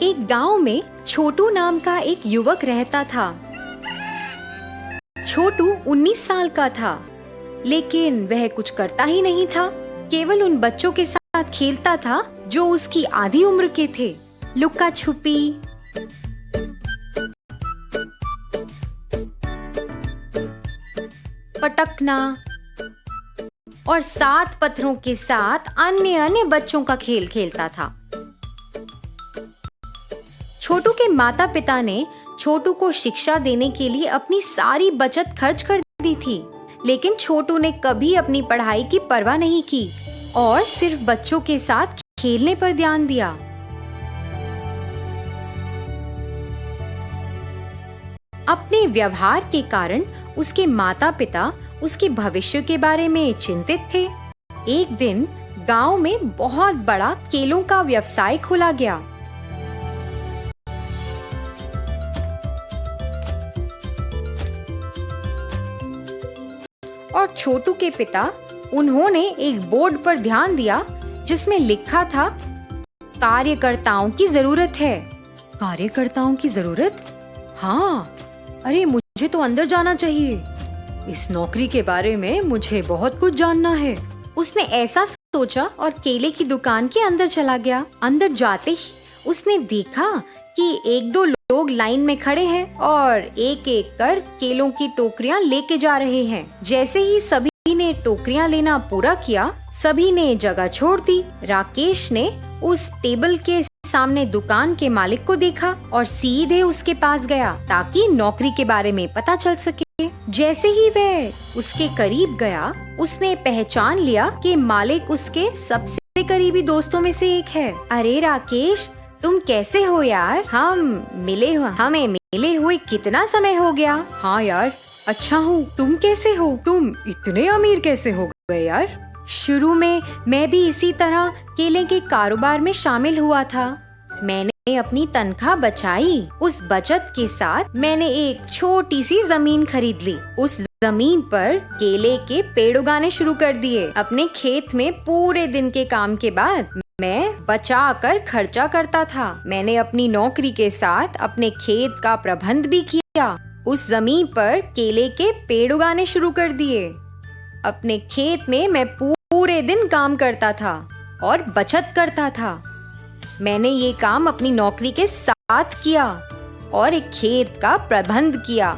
एक गांव में छोटू नाम का एक युवक रहता था। छोटू 19 साल का था, लेकिन वह कुछ करता ही नहीं था। केवल उन बच्चों के साथ खेलता था जो उसकी आधी उम्र के थे। लुक्का छुपी, पटकना और 7 पत्थरों के साथ अन्य बच्चों का खेल खेलता था। छोटू के माता पिता ने छोटू को शिक्षा देने के लिए अपनी सारी बचत खर्च कर दी थी, लेकिन छोटू ने कभी अपनी पढ़ाई की परवाह नहीं की और सिर्फ बच्चों के साथ खेलने पर ध्यान दिया। अपने व्यवहार के कारण उसके माता पिता उसके भविष्य के बारे में चिंतित थे। एक दिन गांव में बहुत बड़ा केलों का व्यवसाय खोला गया। और छोटू के पिता उन्होंने एक बोर्ड पर ध्यान दिया जिसमें लिखा था, कार्यकर्ताओं की जरूरत है। कार्यकर्ताओं की जरूरत? हाँ, अरे मुझे तो अंदर जाना चाहिए। इस नौकरी के बारे में मुझे बहुत कुछ जानना है। उसने ऐसा सोचा और केले की दुकान के अंदर चला गया। अंदर जाते ही उसने देखा कि 1-2 लोग लाइन में खड़े हैं और एक एक कर केलों की टोकरियां लेके जा रहे हैं। जैसे ही सभी ने टोकरियां लेना पूरा किया, सभी ने जगह छोड़ दी। राकेश ने उस टेबल के सामने दुकान के मालिक को देखा और सीधे उसके पास गया ताकि नौकरी के बारे में पता चल सके। जैसे ही वह उसके करीब गया, उसने पहचान लिया कि मालिक उसके सबसे करीबी दोस्तों में से एक है। अरे राकेश, तुम कैसे हो यार? हमें मिले हुए कितना समय हो गया। हाँ यार, अच्छा हूँ। तुम कैसे हो? तुम इतने अमीर कैसे हो गए यार? शुरू में मैं भी इसी तरह केले के कारोबार में शामिल हुआ था। मैंने अपनी तनख्वाह बचाई। उस बचत के साथ मैंने एक छोटी सी जमीन खरीद ली। उस जमीन पर केले के पेड़ उगाने शुरू कर दिए। अपने खेत में पूरे दिन के काम के बाद मैं बचा कर खर्चा करता था। मैंने अपनी नौकरी के साथ अपने खेत का प्रबंध भी किया। उस जमीन पर केले के पेड़ उगाने शुरू कर दिए। अपने खेत में मैं पूरे दिन काम करता था और बचत करता था। मैंने ये काम अपनी नौकरी के साथ किया और एक खेत का प्रबंध किया।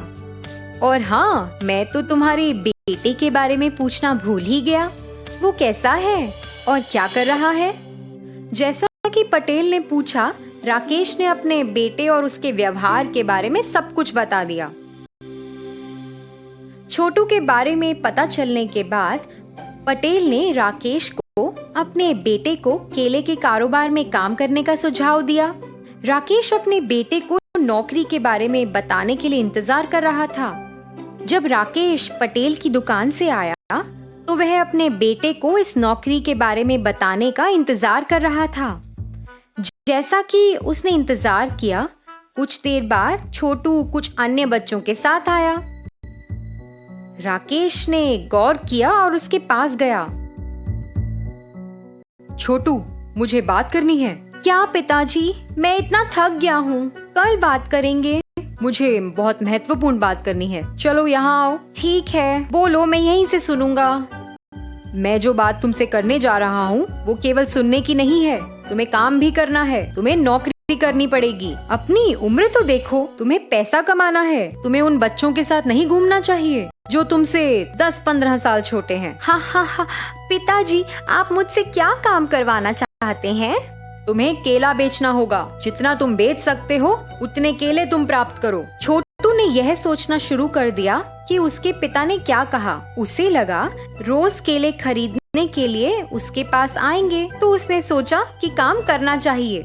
और हाँ, मैं तो तुम्हारे बेटे के बारे में पूछना भूल ही गया। वो कैसा है और क्या कर रहा है? जैसा कि पटेल ने पूछा, राकेश ने अपने बेटे और उसके व्यवहार के बारे में सब कुछ बता दिया। छोटू के बारे में पता चलने के बाद पटेल ने राकेश को अपने बेटे को केले के कारोबार में काम करने का सुझाव दिया। राकेश अपने बेटे को नौकरी के बारे में बताने के लिए इंतजार कर रहा था। जब राकेश पटेल की दुकान से आया तो वह अपने बेटे को इस नौकरी के बारे में बताने का इंतजार कर रहा था। जैसा कि उसने इंतजार किया, कुछ देर बाद छोटू कुछ अन्य बच्चों के साथ आया। राकेश ने गौर किया और उसके पास गया। छोटू, मुझे बात करनी है। क्या पिताजी, मैं इतना थक गया हूँ, कल बात करेंगे। मुझे बहुत महत्वपूर्ण बात करनी है। चलो यहाँ आओ। ठीक है, बोलो, मैं यहीं से सुनूंगा। मैं जो बात तुमसे करने जा रहा हूँ वो केवल सुनने की नहीं है, तुम्हें काम भी करना है। तुम्हें नौकरी करनी पड़ेगी। अपनी उम्र तो देखो, तुम्हें पैसा कमाना है। तुम्हें उन बच्चों के साथ नहीं घूमना चाहिए जो तुमसे 10-15 साल छोटे हैं। हाँ, पिताजी, आप मुझसे क्या काम करवाना चाहते हैं? तुम्हें केला बेचना होगा। जितना तुम बेच सकते हो उतने केले तुम प्राप्त करो। छोटू ने यह सोचना शुरू कर दिया कि उसके पिता ने क्या कहा। उसे लगा रोज केले खरीदने के लिए उसके पास आएंगे, तो उसने सोचा कि काम करना चाहिए।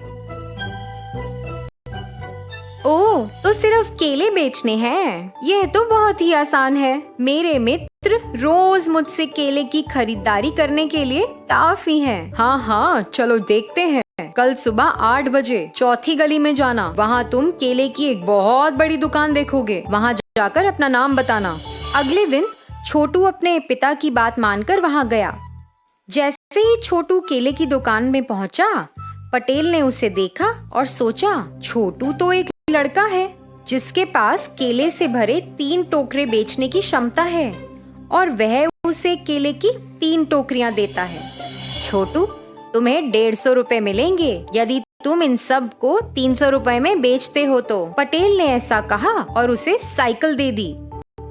ओह, तो सिर्फ केले बेचने हैं? यह तो बहुत ही आसान है। मेरे मित्र रोज मुझसे केले की खरीदारी करने के लिए काफी हैं। हाँ, चलो देखते हैं। कल सुबह 8 बजे चौथी गली में जाना। वहाँ तुम केले की एक बहुत बड़ी दुकान देखोगे। वहाँ जाकर अपना नाम बताना। अगले दिन छोटू अपने पिता की बात मानकर वहां गया। जैसे ही छोटू केले की दुकान में पहुंचा, पटेल ने उसे देखा और सोचा, छोटू तो एक लड़का है जिसके पास केले से भरे 3 टोकरे बेचने की क्षमता है और वह उसे केले की 3 टोकरियां देता है। छोटू, तुम्हें 150 रुपए मिलेंगे यदि तुम इन सब को 300 रुपए में बेचते हो तो। पटेल ने ऐसा कहा और उसे साइकिल दे दी।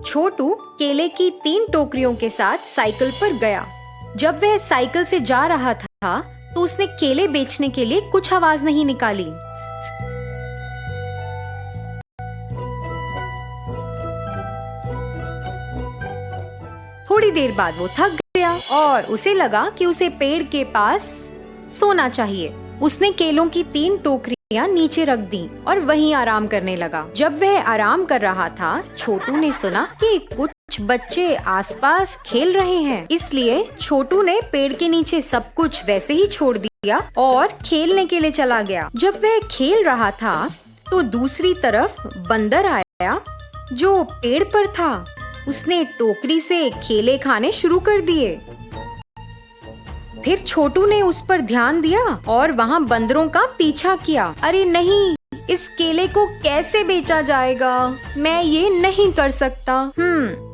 छोटू केले की 3 टोकरियों के साथ साइकिल पर गया। जब वह साइकिल से जा रहा था तो उसने केले बेचने के लिए कुछ आवाज नहीं निकाली। थोड़ी देर बाद वो थक गया और उसे लगा कि उसे पेड़ के पास सोना चाहिए। उसने केलों की 3 टोकरियां नीचे रख दी और वहीं आराम करने लगा। जब वह आराम कर रहा था, छोटू ने सुना कि कुछ बच्चे आसपास खेल रहे हैं। इसलिए छोटू ने पेड़ के नीचे सब कुछ वैसे ही छोड़ दिया और खेलने के लिए चला गया। जब वह खेल रहा था तो दूसरी तरफ बंदर आया जो पेड़ पर था। उसने टोकरी से केले खाने शुरू कर दिए। फिर छोटू ने उस पर ध्यान दिया और वहाँ बंदरों का पीछा किया। अरे नहीं, इस केले को कैसे बेचा जाएगा? मैं ये नहीं कर सकता।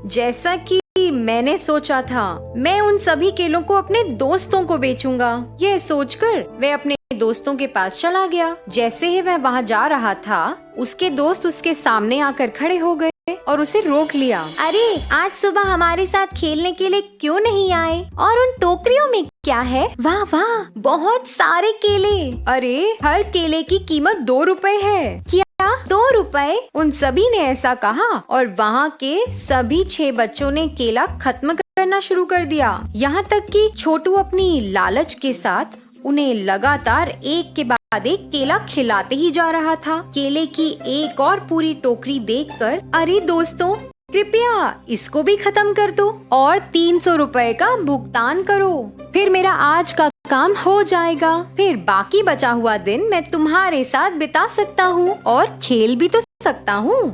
जैसा कि मैंने सोचा था, मैं उन सभी केलों को अपने दोस्तों को बेचूंगा। यह सोचकर वह अपने दोस्तों के पास चला गया। जैसे ही वह वहाँ जा रहा था, उसके दोस्त उसके सामने आकर खड़े हो गए और उसे रोक लिया। अरे, आज सुबह हमारे साथ खेलने के लिए क्यों नहीं आए? और उन टोकरियों में क्या है? वाह वाह, बहुत सारे केले। अरे, हर केले की कीमत 2 रुपए है। क्या 2 रुपए? उन सभी ने ऐसा कहा और वहाँ के सभी 6 बच्चों ने केला खत्म करना शुरू कर दिया। यहाँ तक कि छोटू अपनी लालच के साथ उन्हें लगातार एक के बाद एक केला खिलाते ही जा रहा था। केले की एक और पूरी टोकरी देखकर, अरे दोस्तों, कृपया इसको भी खत्म कर दो और 300 रुपए का भुगतान करो, फिर मेरा आज का काम हो जाएगा। फिर बाकी बचा हुआ दिन मैं तुम्हारे साथ बिता सकता हूँ और खेल भी तो सकता हूँ।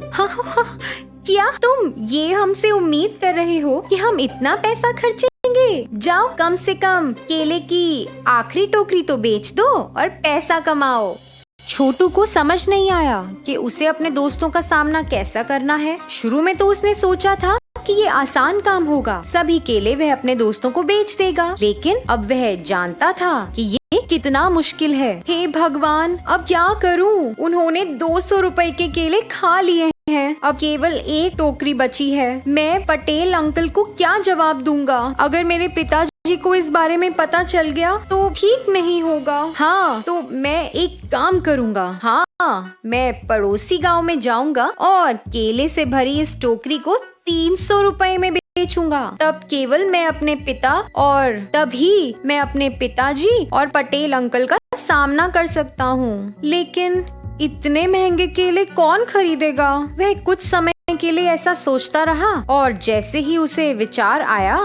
क्या तुम ये हमसे उम्मीद कर रहे हो कि हम इतना पैसा खर्चेंगे? जाओ, कम से कम केले की आखिरी टोकरी तो बेच दो और पैसा कमाओ। छोटू को समझ नहीं आया कि उसे अपने दोस्तों का सामना कैसा करना है। शुरू में तो उसने सोचा था कि ये आसान काम होगा, सभी केले वह अपने दोस्तों को बेच देगा। लेकिन अब वह जानता था कि ये कितना मुश्किल है। हे भगवान, अब क्या करूं? उन्होंने 200 रुपए के केले खा लिए हैं। अब केवल एक टोकरी बची है। मैं पटेल अंकल को क्या जवाब दूंगा? अगर मेरे पिताजी को इस बारे में पता चल गया तो ठीक नहीं होगा। हाँ, तो मैं एक काम करूंगा। हाँ, मैं पड़ोसी गांव में जाऊंगा और केले से भरी इस टोकरी को 300 रुपए में बेचूंगा। तब केवल मैं अपने पिता और तभी मैं अपने पिताजी और पटेल अंकल का सामना कर सकता हूँ। लेकिन इतने महंगे केले कौन खरीदेगा? वह कुछ समय के लिए ऐसा सोचता रहा और जैसे ही उसे विचार आया,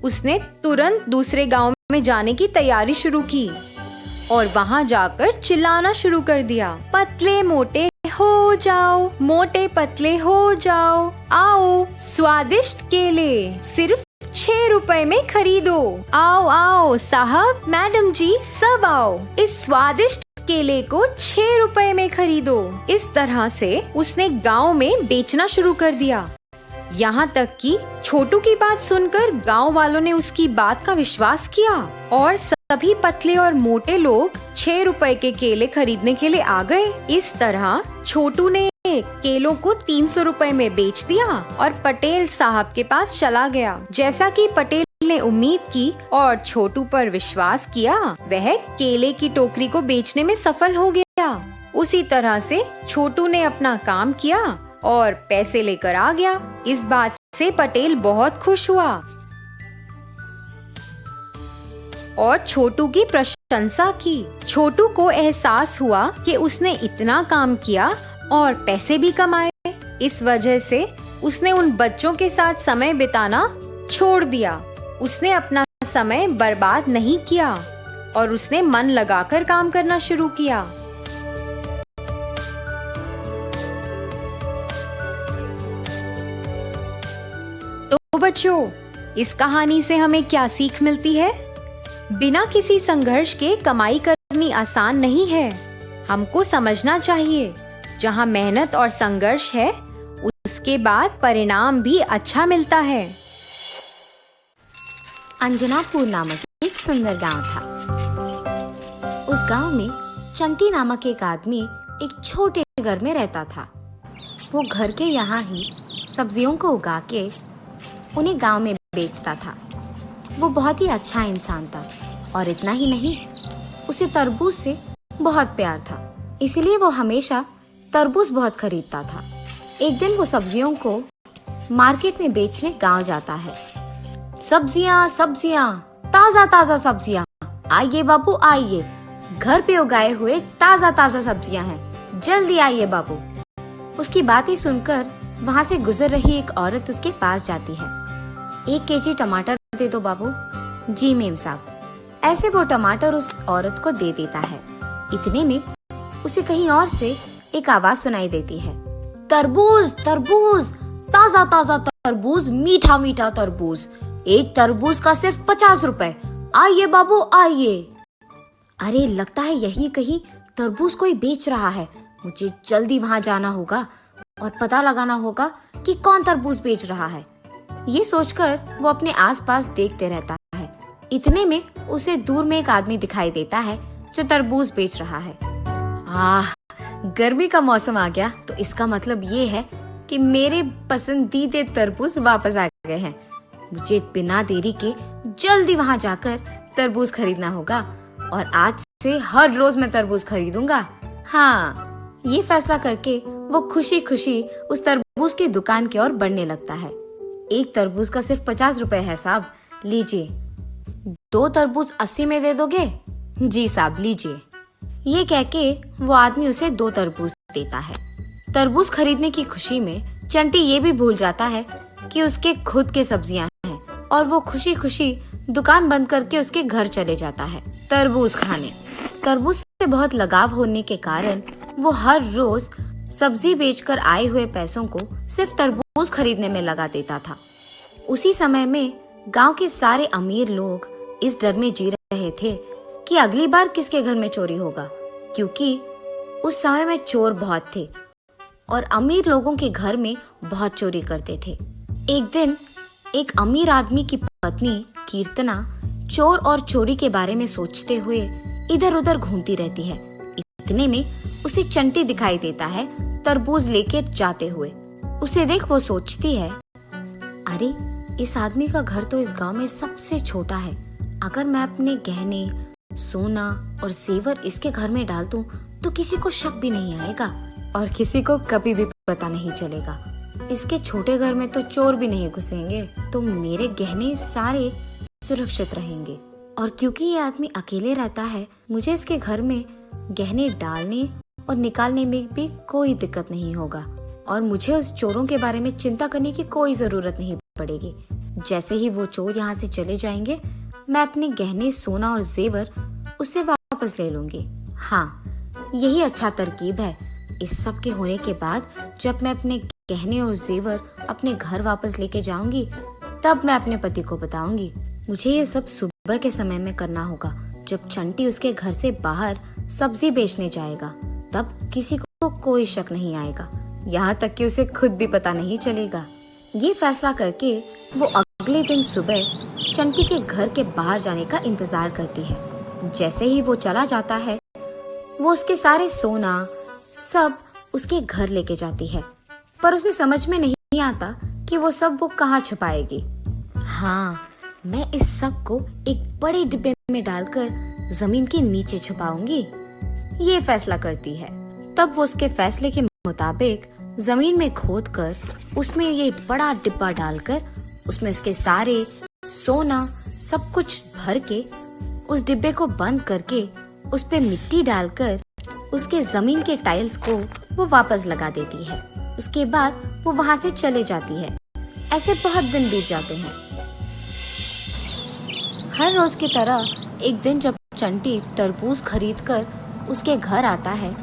उसने तुरंत दूसरे गांव में जाने की तैयारी शुरू की और वहां जाकर चिल्लाना शुरू कर दिया। पतले मोटे हो जाओ, मोटे पतले हो जाओ, आओ स्वादिष्ट केले सिर्फ 6 रुपए में खरीदो। आओ आओ साहब, मैडम जी, सब आओ, इस स्वादिष्ट केले को 6 रुपए में खरीदो। इस तरह से उसने गांव में बेचना शुरू कर दिया। यहाँ तक कि छोटू की बात सुनकर गांव वालों ने उसकी बात का विश्वास किया और सभी पतले और मोटे लोग 6 रुपए के केले खरीदने के लिए आ गए। इस तरह छोटू ने केलों को 300 रुपए में बेच दिया और पटेल साहब के पास चला गया। जैसा कि पटेल ने उम्मीद की और छोटू पर विश्वास किया, वह केले की टोकरी को बेचने में सफल हो गया। उसी तरह से छोटू ने अपना काम किया और पैसे लेकर आ गया। इस बात से पटेल बहुत खुश हुआ और छोटू की प्रशंसा की। छोटू को एहसास हुआ कि उसने इतना काम किया और पैसे भी कमाए। इस वजह से उसने उन बच्चों के साथ समय बिताना छोड़ दिया। उसने अपना समय बर्बाद नहीं किया और उसने मन लगाकर काम करना शुरू किया। तो बच्चों, इस कहानी से हमें क्या सीख मिलती है? बिना किसी संघर्ष के कमाई करनी आसान नहीं है। हमको समझना चाहिए, जहाँ मेहनत और संघर्ष है, उसके बाद परिणाम भी अच्छा मिलता है। अंजनापुर नामक एक सुंदर गांव था। उस गांव में चंटी नामक एक आदमी एक छोटे घर में रहता था। वो घर के यहाँ ही सब्जियों को उगा के उन्हें गांव में बेचता था। वो बहुत ही अच्छा इंसान था और इतना ही नहीं, उसे तरबूज से बहुत प्यार था, इसलिए वो हमेशा तरबूज बहुत खरीदता था। एक दिन वो सब्जियों को मार्केट में बेचने गांव जाता है। सब्जियां सब्जियां, ताजा ताजा सब्जियां, आइए बाबू आइए, घर पे उगाए हुए ताजा ताजा सब्जियां हैं, जल्दी आइए बाबू। उसकी बातें सुनकर वहाँ से गुजर रही एक औरत उसके पास जाती है। 1 केजी टमाटर दे दो बाबू। जी मेम साहब। ऐसे वो टमाटर उस औरत को दे देता है। इतने में उसे कहीं और से एक आवाज सुनाई देती है, तरबूज तरबूज, ताजा ताजा तरबूज, मीठा मीठा तरबूज, एक तरबूज का सिर्फ 50 रुपए, आइए बाबू आइए। अरे लगता है यही कहीं तरबूज कोई बेच रहा है, मुझे जल्दी वहां जाना होगा और पता लगाना होगा कि कौन तरबूज बेच रहा है। ये सोचकर वो अपने आसपास देखते रहता है। इतने में उसे दूर में एक आदमी दिखाई देता है जो तरबूज बेच रहा है। गर्मी का मौसम आ गया, तो इसका मतलब ये है कि मेरे पसंदीदा तरबूज वापस आ गए हैं। मुझे बिना देरी के जल्दी वहां जाकर तरबूज खरीदना होगा और आज से हर रोज मैं तरबूज खरीदूंगा। हाँ, ये फैसला करके वो खुशी खुशी उस तरबूज की दुकान की ओर बढ़ने लगता है। एक तरबूज का सिर्फ 50 रुपए है साहब, लीजिए। 2 तरबूज 80 में दे दोगे? जी साहब लीजिए। ये कह के वो आदमी उसे 2 तरबूज देता है। तरबूज खरीदने की खुशी में चंटी ये भी भूल जाता है कि उसके खुद के सब्जियां हैं और वो खुशी खुशी दुकान बंद करके उसके घर चले जाता है तरबूज खाने। तरबूज से बहुत लगाव होने के कारण वो हर रोज सब्जी बेचकर आए हुए पैसों को सिर्फ तरबूज खरीदने में लगा देता था। उसी समय में गांव के सारे अमीर लोग इस डर में जी रहे थे कि अगली बार किसके घर में चोरी होगा, क्योंकि उस समय में चोर बहुत थे और अमीर लोगों के घर में बहुत चोरी करते थे। एक दिन एक अमीर आदमी की पत्नी कीर्तना चोर और चोरी के बारे में सोचते हुए इधर उधर घूमती रहती है। इतने में उसे चंटी दिखाई देता है तरबूज लेके जाते हुए। उसे देख वो सोचती है, अरे इस आदमी का घर तो इस गांव में सबसे छोटा है। अगर मैं अपने गहने, सोना और जेवर इसके घर में डाल दूं तो किसी को शक भी नहीं आएगा और किसी को कभी भी पता नहीं चलेगा। इसके छोटे घर में तो चोर भी नहीं घुसेंगे, तो मेरे गहने सारे सुरक्षित रहेंगे। और क्योंकि ये आदमी अकेले रहता है, मुझे इसके घर में गहने डालने और निकालने में भी कोई दिक्कत नहीं होगा और मुझे उस चोरों के बारे में चिंता करने की कोई जरूरत नहीं पड़ेगी। जैसे ही वो चोर यहाँ से चले जाएंगे, मैं अपने गहने, सोना और जेवर उससे वापस ले लूंगी। हाँ, यही अच्छा तरकीब है। इस सब के होने के बाद जब मैं अपने गहने और जेवर अपने घर वापस लेके जाऊंगी, तब मैं अपने पति को बताऊंगी। मुझे ये सब सुबह के समय में करना होगा, जब चंटी उसके घर से बाहर सब्जी बेचने जाएगा। तब किसी को कोई शक नहीं आएगा, यहाँ तक कि उसे खुद भी पता नहीं चलेगा। ये फैसला करके वो अगले दिन सुबह चंटी के घर के बाहर जाने का इंतजार करती है। जैसे ही वो चला जाता है, वो उसके सारे सोना सब उसके घर लेके जाती है, पर उसे समझ में नहीं आता कि वो सब वो कहाँ छुपाएगी। हाँ, मैं इस सब को एक बड़े डिब्बे में डालकर जमीन के नीचे छुपाऊंगी, ये फैसला करती है। तब वो उसके फैसले के मुताबिक जमीन में खोदकर उसमें ये बड़ा डिब्बा डालकर उसमें उसके सारे सोना सब कुछ भर के उस डिब्बे को बंद करके उस पे मिट्टी डालकर उसके जमीन के टाइल्स को वो वापस लगा देती है। उसके बाद वो वहाँ से चले जाती है। ऐसे बहुत दिन बीत जाते हैं। हर रोज की तरह एक दिन जब चंटी तरबूज खरीदकर उसके घर आता है,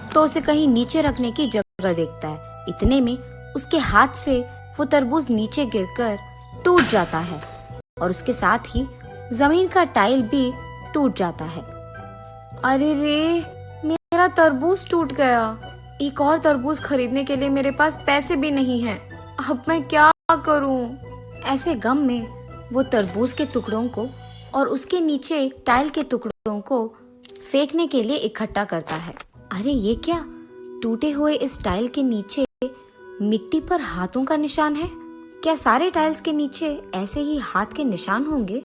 तो उसे कहीं नीचे रखने की जगह देखता है। इतने में उसके हाथ से वो तरबूज नीचे गिरकर टूट जाता है और उसके साथ ही जमीन का टाइल भी टूट जाता है। अरे रे, मेरा तरबूज टूट गया। एक और तरबूज खरीदने के लिए मेरे पास पैसे भी नहीं हैं। अब मैं क्या करूं? ऐसे गम में वो तरबूज के टुकड़ों को और उसके नीचे टाइल के टुकड़ों को फेंकने के लिए इकट्ठा करता है। अरे ये क्या, टूटे हुए इस टाइल के नीचे मिट्टी पर हाथों का निशान है। क्या सारे टाइल्स के नीचे ऐसे ही हाथ के निशान होंगे?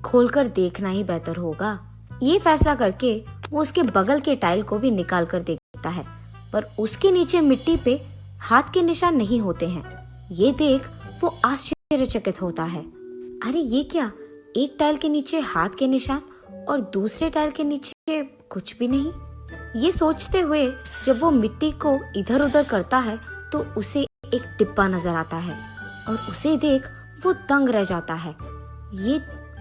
खोलकर देखना ही बेहतर होगा। ये फैसला करके वो उसके बगल के टाइल को भी निकाल कर देखता है, पर उसके नीचे मिट्टी पे हाथ के निशान नहीं होते हैं। ये देख वो आश्चर्यचकित होता है। अरे ये क्या, एक टाइल के नीचे हाथ के निशान और दूसरे टाइल के नीचे कुछ भी नहीं। ये सोचते हुए जब वो मिट्टी को इधर उधर करता है तो उसे एक डिब्बा नजर आता है और उसे देख वो दंग रह जाता है। ये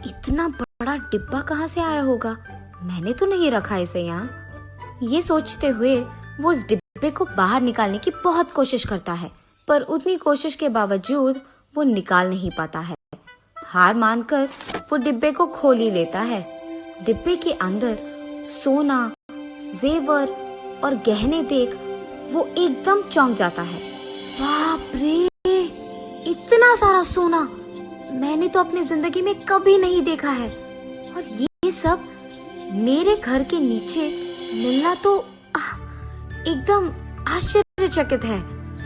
इतना बड़ा डिब्बा कहाँ से आया होगा? मैंने तो नहीं रखा इसे यहाँ। ये सोचते हुए वो उस डिब्बे को बाहर निकालने की बहुत कोशिश करता है, पर उतनी कोशिश के बावजूद वो निकाल नहीं पाता है। हार मानकर वो डिब्बे को खोल ही लेता है। डिब्बे के अंदर सोना, जेवर और गहने देख वो एकदम चौंक जाता है। बाप रे, इतना सारा सोना मैंने तो अपनी जिंदगी में कभी नहीं देखा है, और ये सब मेरे घर के नीचे मिलना तो एकदम आश्चर्यचकित है।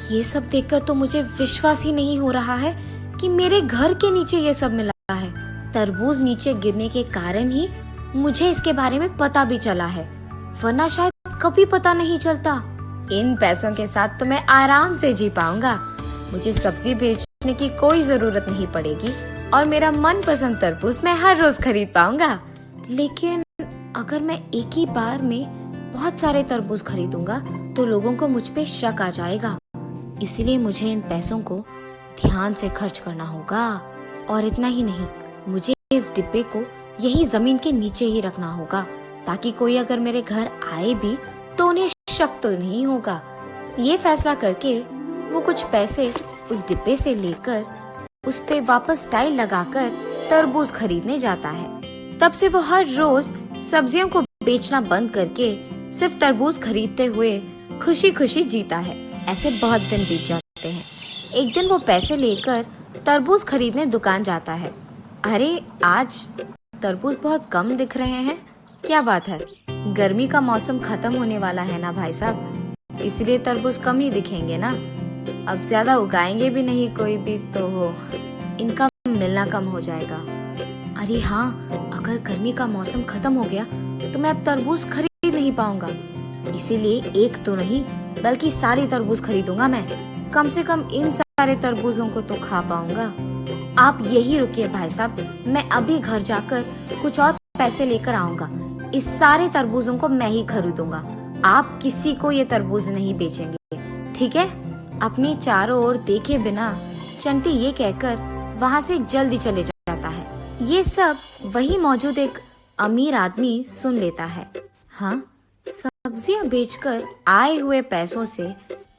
ये सब देखकर तो मुझे विश्वास ही नहीं हो रहा है कि मेरे घर के नीचे ये सब मिला है। तरबूज नीचे गिरने के कारण ही मुझे इसके बारे में पता भी चला है, वरना शायद कभी पता नहीं चलता। इन पैसों के साथ तो मैं आराम से जी पाऊंगा। मुझे सब्जी बेचने की कोई जरूरत नहीं पड़ेगी और मेरा मनपसंद तरबूज मैं हर रोज खरीद पाऊंगा। लेकिन अगर मैं एक ही बार में बहुत सारे तरबूज खरीदूंगा तो लोगों को मुझ पे शक आ जाएगा। इसलिए मुझे इन पैसों को ध्यान से खर्च करना होगा। और इतना ही नहीं, मुझे इस डिब्बे को यही जमीन के नीचे ही रखना होगा, ताकि कोई अगर मेरे घर आए भी तो उन्हें शक तो नहीं होगा। ये फैसला करके वो कुछ पैसे उस डिब्बे से लेकर उस पे वापस टाइल लगाकर तरबूज खरीदने जाता है। तब से वो हर रोज सब्जियों को बेचना बंद करके सिर्फ तरबूज खरीदते हुए खुशी खुशी जीता है। ऐसे बहुत दिन बीत जाते हैं। एक दिन वो पैसे लेकर तरबूज खरीदने दुकान जाता है। अरे आज तरबूज बहुत कम दिख रहे हैं, क्या बात है? गर्मी का मौसम खत्म होने वाला है ना भाई साहब, इसलिए तरबूज कम ही दिखेंगे ना। अब ज्यादा उगाएंगे भी नहीं कोई भी, तो इनका मिलना कम हो जाएगा। अरे हाँ, अगर गर्मी का मौसम खत्म हो गया तो मैं अब तरबूज खरीद नहीं पाऊंगा, इसीलिए एक तो नहीं बल्कि सारी तरबूज खरीदूंगा मैं। कम से कम इन सारे तरबूजों को तो खा पाऊंगा। आप यही रुकिए भाई साहब, मैं अभी घर जाकर कुछ और पैसे लेकर आऊंगा। इस सारे तरबूजों को मैं ही खरीदूंगा, आप किसी को ये तरबूज नहीं बेचेंगे, ठीक है? अपने चारों ओर देखे बिना चंटी ये कहकर वहाँ से जल्दी चले जाता है। ये सब वही मौजूद एक अमीर आदमी सुन लेता है। हाँ, सब्जियां बेचकर आए हुए पैसों से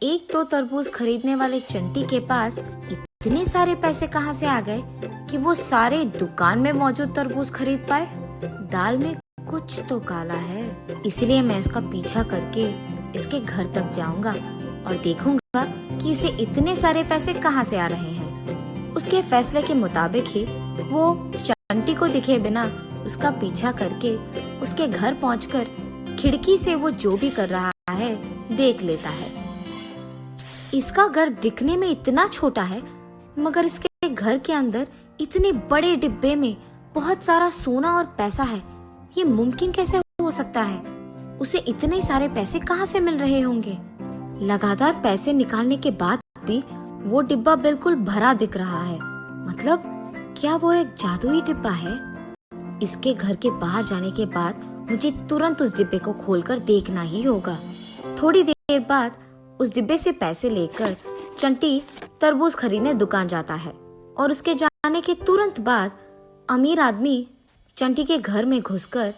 एक तो तरबूज खरीदने वाले चंटी के पास इतने सारे पैसे कहाँ से आ गए कि वो सारे दुकान में मौजूद तरबूज खरीद पाए? दाल में कुछ तो काला है, इसलिए मैं इसका पीछा करके इसके घर तक जाऊंगा और देखूंगा कि इसे इतने सारे पैसे कहाँ से आ रहे हैं। उसके फैसले के मुताबिक ही वो चंटी को दिखे बिना उसका पीछा करके उसके घर पहुंचकर खिड़की से वो जो भी कर रहा है देख लेता है। इसका घर दिखने में इतना छोटा है, मगर इसके घर के अंदर इतने बड़े डिब्बे में बहुत सारा सोना और पैसा है। ये मुमकिन कैसे हो सकता है? उसे इतने सारे पैसे कहाँ से मिल रहे होंगे? लगातार पैसे निकालने के बाद भी वो डिब्बा बिल्कुल भरा दिख रहा है। मतलब क्या वो एक जादुई डिब्बा है? इसके घर के बाहर जाने के बाद मुझे तुरंत उस डिब्बे को खोलकर देखना ही होगा। थोड़ी देर बाद उस डिब्बे से पैसे लेकर चंटी तरबूज खरीदने दुकान जाता है और उसके जाने के तुरंत बाद अमीर आदमी चंटी के घर में घुसकर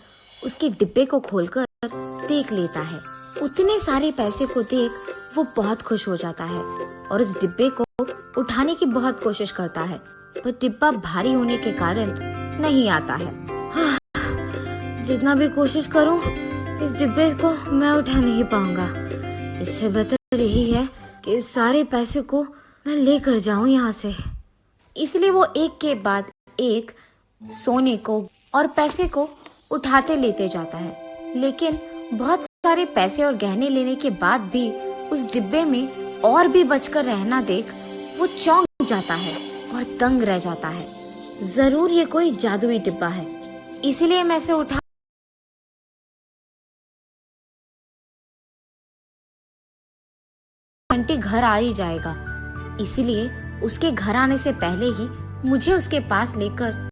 उसके डिब्बे को खोलकर देख लेता है। उतने सारे पैसे को देख वो बहुत खुश हो जाता है और उस डिब्बे को उठाने की बहुत कोशिश करता है, पर डिब्बा भारी होने के कारण नहीं आता है। जितना भी कोशिश करूं, इस डिब्बे को मैं उठा नहीं पाऊंगा। इससे बेहतर यही है कि इस सारे पैसे को मैं लेकर जाऊं यहाँ से। इसलिए वो एक के बाद एक सोने को और पैसे को उठाते लेते जाता है, लेकिन बहुत सारे पैसे और गहने लेने के बाद भी उस डिब्बे में और भी बचकर रहना देख वो चौंक जाता है और दंग रह जाता है। जरूर ये कोई जादुई डिब्बा है, इसीलिए मैं इसे उठा घंटे घर आ ही जाएगा। इसलिए उसके घर आने से पहले ही मुझे उसके पास लेकर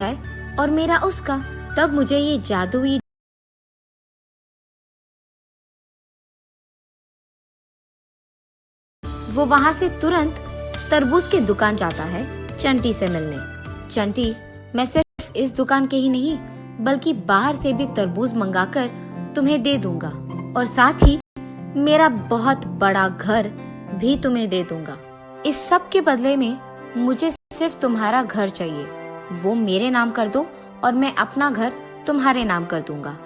जाए और मेरा उसका, तब मुझे ये जादुई वो वहां से तुरंत तरबूज की दुकान जाता है चंटी से मिलने। चंटी, मैं सिर्फ इस दुकान के ही नहीं बल्कि बाहर से भी तरबूज मंगाकर तुम्हें दे दूंगा और साथ ही मेरा बहुत बड़ा घर भी तुम्हें दे दूंगा। इस सब के बदले में मुझे सिर्फ तुम्हारा घर चाहिए, वो मेरे नाम कर दो और मैं अपना घर तुम्हारे नाम कर दूंगा।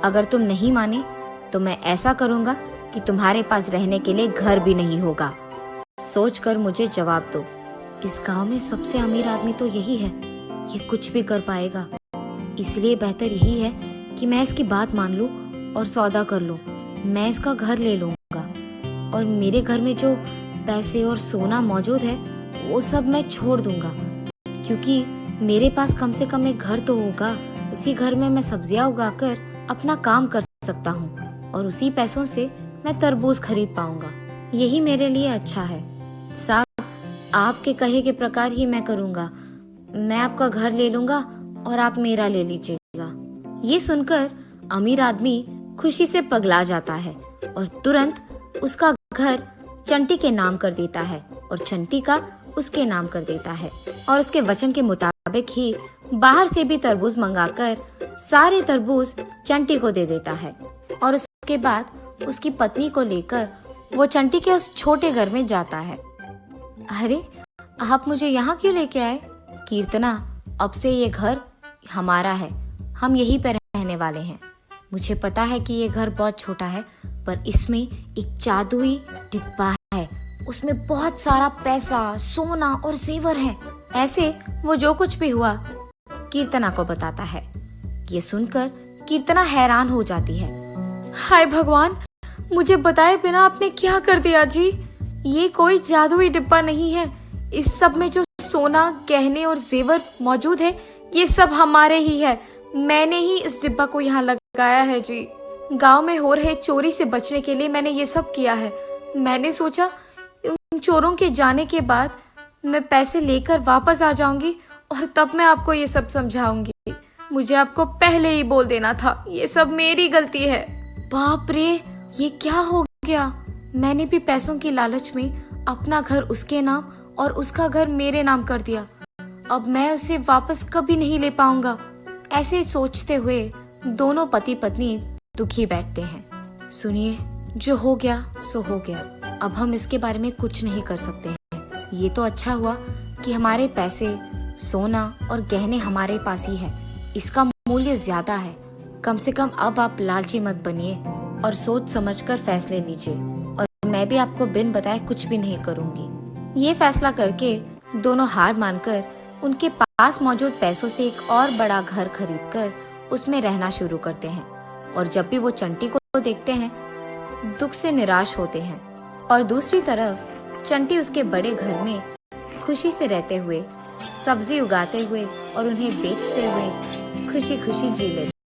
अगर तुम नहीं माने तो मैं ऐसा करूंगा कि तुम्हारे पास रहने के लिए घर भी नहीं होगा। सोचकर मुझे जवाब दो। इस गांव में सबसे अमीर आदमी तो यही है, ये कुछ भी कर पाएगा। इसलिए बेहतर यही है कि मैं इसकी बात मान लूं और सौदा कर लूं। मैं इसका घर ले लूंगा और मेरे घर में जो पैसे और सोना मौजूद है वो सब मैं छोड़ दूंगा, क्योंकि मेरे पास कम से कम एक घर तो होगा। उसी घर में मैं सब्जियां उगाकर अपना काम कर सकता हूँ और उसी पैसों से मैं तरबूज खरीद पाऊंगा। यही मेरे लिए अच्छा है। साहब, आपके कहे के प्रकार ही मैं करूंगा। मैं आपका घर ले लूंगा और आप मेरा ले लीजिएगा। ये सुनकर अमीर आदमी खुशी से पगला जाता है और तुरंत उसका घर चंटी के नाम कर देता है और चंटी का उसके नाम कर देता है और उसके वचन के मुताबिक ही बाहर से भी तरबूज मंगाकर सारे तरबूज चंटी को दे देता है और उसके बाद उसकी पत्नी को लेकर वो चंटी के उस छोटे घर में जाता है। अरे, आप मुझे यहाँ क्यों लेके आए? कीर्तना, अब से ये घर हमारा है, हम यहीं पर रहने वाले हैं। मुझे पता है कि ये घर बहुत छोटा है, पर इसमें एक जादुई डिब्बा है, उसमें बहुत सारा पैसा, सोना और जेवर है। ऐसे वो जो कुछ भी हुआ कीर्तना को बताता है। ये सुनकर कीर्तना हैरान हो जाती है। हाय भगवान, मुझे बताए बिना आपने क्या कर दिया जी? ये कोई जादुई डिब्बा नहीं है। इस सब में जो सोना, गहने और जेवर मौजूद है ये सब हमारे ही है। मैंने ही इस डिब्बा को यहाँ लगाया है जी। गांव में हो रहे चोरी से बचने के लिए मैंने ये सब किया है। मैंने सोचा उन चोरों के जाने के बाद मैं पैसे लेकर वापस आ जाऊंगी और तब मैं आपको ये सब समझाऊंगी। मुझे आपको पहले ही बोल देना था, ये सब मेरी गलती है। बाप रे, ये क्या हो गया? मैंने भी पैसों की लालच में अपना घर उसके नाम और उसका घर मेरे नाम कर दिया। अब मैं उसे वापस कभी नहीं ले पाऊंगा। ऐसे सोचते हुए दोनों पति पत्नी दुखी बैठते हैं। सुनिए, जो हो गया सो हो गया, अब हम इसके बारे में कुछ नहीं कर सकते हैं। ये तो अच्छा हुआ कि हमारे पैसे, सोना और गहने हमारे पास ही है। इसका मूल्य ज्यादा है। कम से कम अब आप लालची मत बनिए और सोच समझकर फैसले लीजिए, और मैं भी आपको बिन बताए कुछ भी नहीं करूंगी। ये फैसला करके दोनों हार मानकर उनके पास मौजूद पैसों से एक और बड़ा घर खरीदकर उसमें रहना शुरू करते हैं। और जब भी वो चंटी को देखते हैं दुख से निराश होते हैं, और दूसरी तरफ चंटी उसके बड़े घर में खुशी से रहते हुए, सब्जी उगाते हुए और उन्हें बेचते हुए खुशी खुशी जी लेते।